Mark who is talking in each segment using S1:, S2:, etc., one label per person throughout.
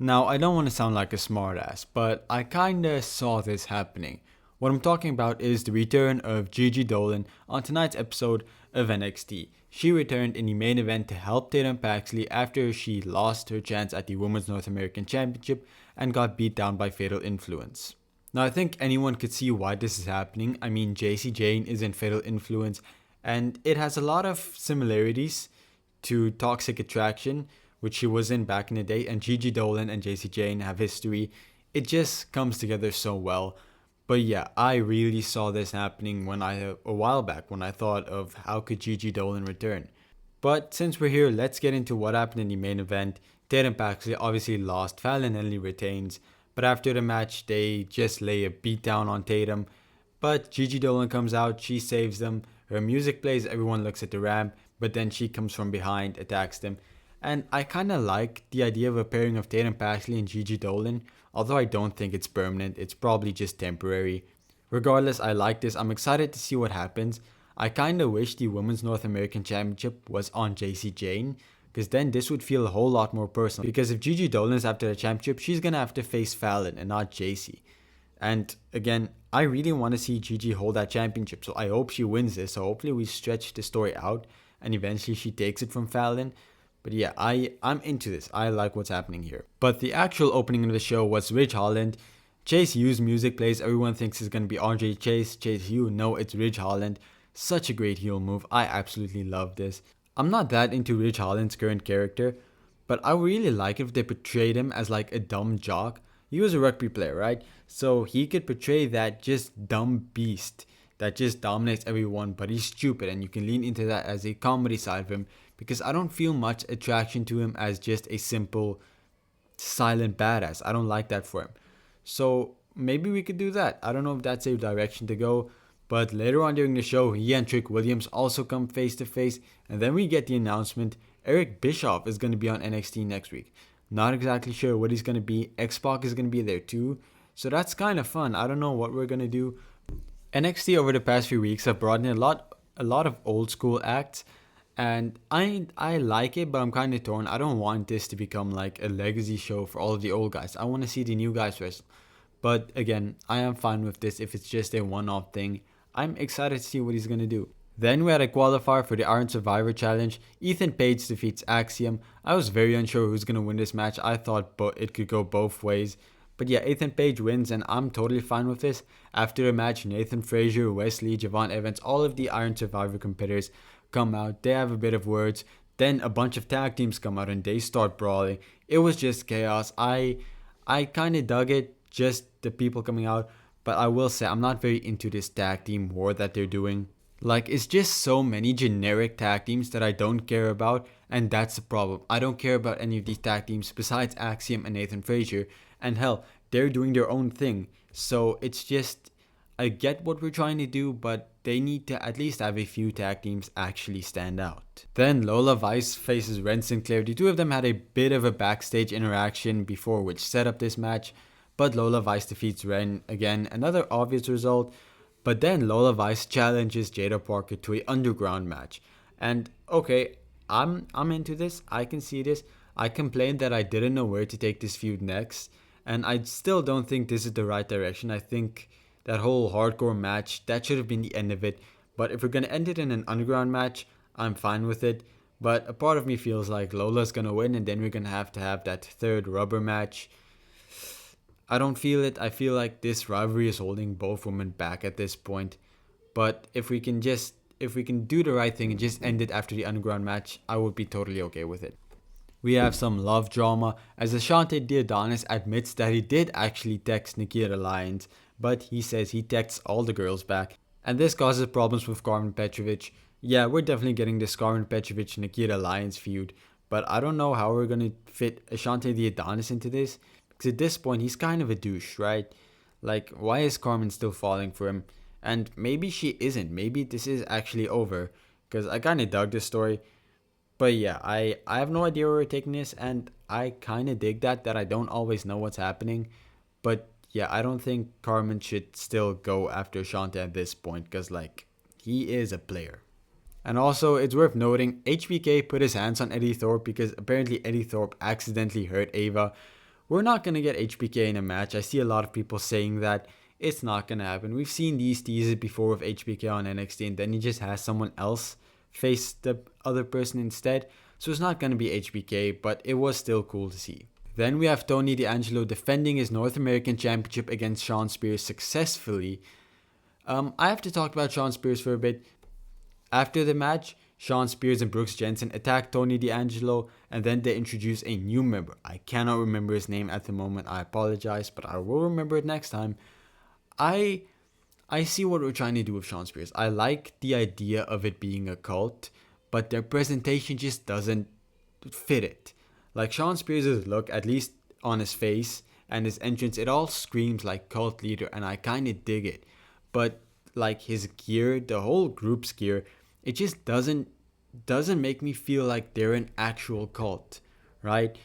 S1: Now, I don't want to sound like a smartass, but I kinda saw this happening. What I'm talking about is the return of Gigi Dolan on tonight's episode of NXT. She returned in the main event to help Tatum Paxley after she lost her chance at the Women's North American Championship and got beat down by Fatal Influence. Now, I think anyone could see why this is happening. I mean, JC Jane is in Fatal Influence, and it has a lot of similarities to Toxic Attraction, which she was in back in the day, and Gigi Dolan and JC Jane have history. It just comes together so well. But yeah, I really saw this happening a while back when I thought of how could Gigi Dolan return. But since we're here, let's get into what happened in the main event. Tatum Paxley obviously lost, Fallon Henley retains, but after the match, they just lay a beatdown on Tatum. But Gigi Dolan comes out, she saves them, her music plays, everyone looks at the ramp, but then she comes from behind, attacks them. And I kinda like the idea of a pairing of Tatum Paxley and Gigi Dolan, although I don't think it's permanent, it's probably just temporary. Regardless, I like this, I'm excited to see what happens. I kinda wish the Women's North American Championship was on JC Jane, because then this would feel a whole lot more personal. Because if Gigi Dolan is after the championship, she's gonna have to face Fallon and not JC. And again, I really want to see Gigi hold that championship, so I hope she wins this. So hopefully we stretch the story out and eventually she takes it from Fallon. But yeah, I'm into this. I like what's happening here. But the actual opening of the show was Ridge Holland. Chase U's music plays. Everyone thinks it's going to be Andre Chase. Chase U. No, it's Ridge Holland. Such a great heel move. I absolutely love this. I'm not that into Ridge Holland's current character, but I really like it if they portrayed him as like a dumb jock. He was a rugby player, right? So he could portray that just dumb beast that just dominates everyone, but he's stupid, and you can lean into that as a comedy side of him, because I don't feel much attraction to him as just a simple silent badass. I don't like that for him. So maybe we could do that. I don't know if that's a direction to go, but later on during the show, he and Trick Williams also come face to face, and then we get the announcement Eric Bischoff is going to be on NXT next week. Not exactly sure what he's going to be. X-Pac is going to be there too. So that's kind of fun. I don't know what we're going to do. NXT over the past few weeks have brought in a lot of old school acts, and I like it, but I'm kind of torn. I don't want this to become like a legacy show for all of the old guys. I want to see the new guys wrestle. But again, I am fine with this if it's just a one-off thing. I'm excited to see what he's going to do. Then we had a qualifier for the Iron Survivor Challenge. Ethan Page defeats Axiom. I was very unsure who's going to win this match. I thought it could go both ways. But yeah, Ethan Page wins, and I'm totally fine with this. After the match, Nathan Frazier, Wesley, Javon Evans, all of the Iron Survivor competitors come out. They have a bit of words. Then a bunch of tag teams come out and they start brawling. It was just chaos. I kind of dug it, just the people coming out. But I will say, I'm not very into this tag team war that they're doing. Like, it's just so many generic tag teams that I don't care about, and that's the problem. I don't care about any of these tag teams besides Axiom and Nathan Frazier, and hell, they're doing their own thing. So it's just, I get what we're trying to do, but they need to at least have a few tag teams actually stand out. Then Lola Vice faces Ren Sinclair. The two of them had a bit of a backstage interaction before, which set up this match, but Lola Vice defeats Ren again, another obvious result. But then Lola Vice challenges Jada Parker to an underground match. And okay, I'm into this. I can see this. I complained that I didn't know where to take this feud next, and I still don't think this is the right direction. I think that whole hardcore match, that should have been the end of it. But if we're going to end it in an underground match, I'm fine with it. But a part of me feels like Lola's going to win, and then we're going to have that third rubber match. I don't feel it. I feel like this rivalry is holding both women back at this point. But if we can do the right thing and just end it after the underground match, I would be totally okay with it. We have some love drama as Ashante Diodonis admits that he did actually text Nikita Lyons, but he says he texts all the girls back. And this causes problems with Carmen Petrovic. Yeah, we're definitely getting this Carmen Petrovic Nikita Lyons feud, but I don't know how we're going to fit Ashante Diodonis into this. Because at this point, he's kind of a douche, right? Like, why is Carmen still falling for him? And maybe she isn't. Maybe this is actually over. Because I kind of dug this story. But yeah, I have no idea where we're taking this. And I kind of dig that I don't always know what's happening. But yeah, I don't think Carmen should still go after Shante at this point. Because, like, he is a player. And also, it's worth noting, HBK put his hands on Eddie Thorpe because apparently Eddie Thorpe accidentally hurt Ava, we're not going to get HBK in a match. I see a lot of people saying that it's not going to happen. We've seen these teases before with HBK on NXT, and then he just has someone else face the other person instead. So it's not going to be HBK, but it was still cool to see. Then we have Tony D'Angelo defending his North American Championship against Shawn Spears successfully. I have to talk about Shawn Spears for a bit. After the match, Shawn Spears and Brooks Jensen attack Tony D'Angelo, and then they introduce a new member. I cannot remember his name at the moment. I apologize, but I will remember it next time. I see what we're trying to do with Shawn Spears. I like the idea of it being a cult, but their presentation just doesn't fit it. Like Shawn Spears' look, at least on his face and his entrance, it all screams like cult leader, and I kind of dig it. But like his gear, the whole group's gear, it just doesn't make me feel like they're an actual cult, right?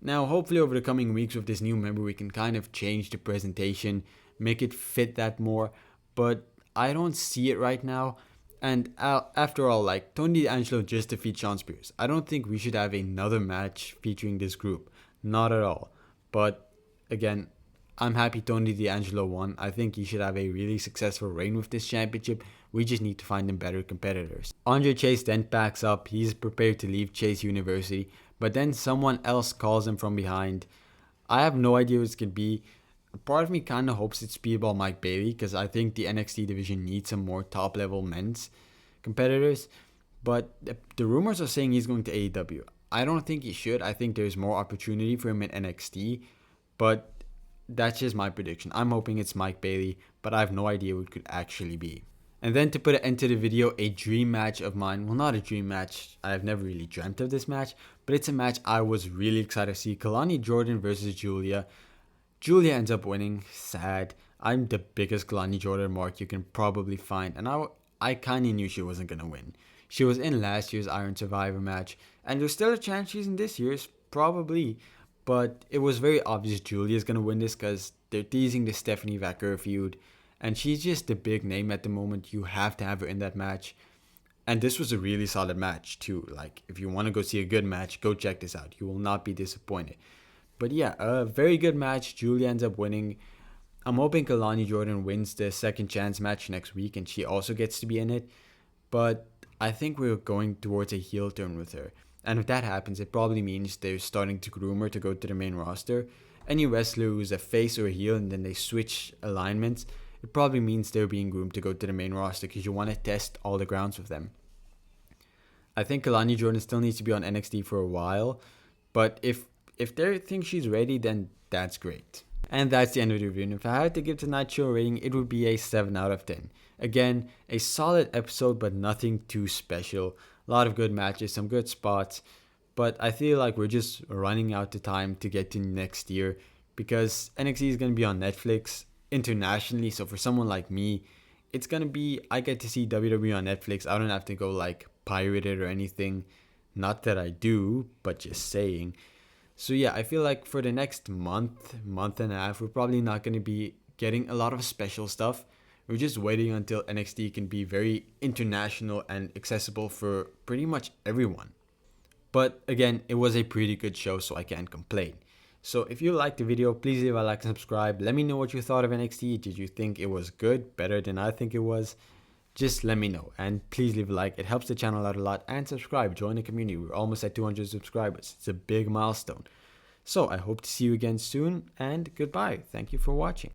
S1: Now, hopefully over the coming weeks with this new member, we can kind of change the presentation, make it fit that more, but I don't see it right now. And after all, like, Tony D'Angelo just defeats Shawn Spears. I don't think we should have another match featuring this group. Not at all. But again, I'm happy Tony D'Angelo won. I think he should have a really successful reign with this championship. We just need to find him better competitors. Andre Chase then packs up. He's prepared to leave Chase University, but then someone else calls him from behind. I have no idea what it's going to be. Part of me kind of hopes it's Speedball Mike Bailey, because I think the NXT division needs some more top-level men's competitors. But the rumors are saying he's going to AEW. I don't think he should. I think there's more opportunity for him in NXT. But that's just my prediction. I'm hoping it's Mike Bailey, but I have no idea what it could actually be. And then to put an end to the video, a dream match of mine. Well, not a dream match. I've never really dreamt of this match. But it's a match I was really excited to see. Kalani Jordan versus Giulia. Giulia ends up winning. Sad. I'm the biggest Kalani Jordan mark you can probably find. And I kind of knew she wasn't going to win. She was in last year's Iron Survivor match. And there's still a chance she's in this year's. Probably. But it was very obvious Giulia's going to win this because they're teasing the Stephanie Vaquer feud. And she's just the big name at the moment. You have to have her in that match. And this was a really solid match too. Like, if you want to go see a good match, go check this out. You will not be disappointed. But yeah, a very good match. Giulia ends up winning. I'm hoping Kalani Jordan wins the second chance match next week and she also gets to be in it. But I think we're going towards a heel turn with her. And if that happens, it probably means they're starting to groom her to go to the main roster. Any wrestler who's a face or a heel and then they switch alignments, it probably means they're being groomed to go to the main roster because you want to test all the grounds with them. I think Kalani Jordan still needs to be on NXT for a while. But if they think she's ready, then that's great. And that's the end of the review. And if I had to give tonight's show a rating, it would be a 7 out of 10. Again, a solid episode, but nothing too special. A lot of good matches, some good spots. But I feel like we're just running out of time to get to next year because NXT is going to be on Netflix internationally. So for someone like me, it's going to be, I get to see WWE on Netflix. I don't have to go like pirate it or anything. Not that I do, but just saying. So yeah, I feel like for the next month and a half, we're probably not going to be getting a lot of special stuff. We're just waiting until NXT can be very international and accessible for pretty much everyone. But again, it was a pretty good show, so I can't complain. So if you liked the video, please leave a like and subscribe. Let me know what you thought of NXT. Did you think it was good, better than I think it was? Just let me know. And please leave a like. It helps the channel out a lot. And subscribe. Join the community. We're almost at 200 subscribers. It's a big milestone. So I hope to see you again soon. And goodbye. Thank you for watching.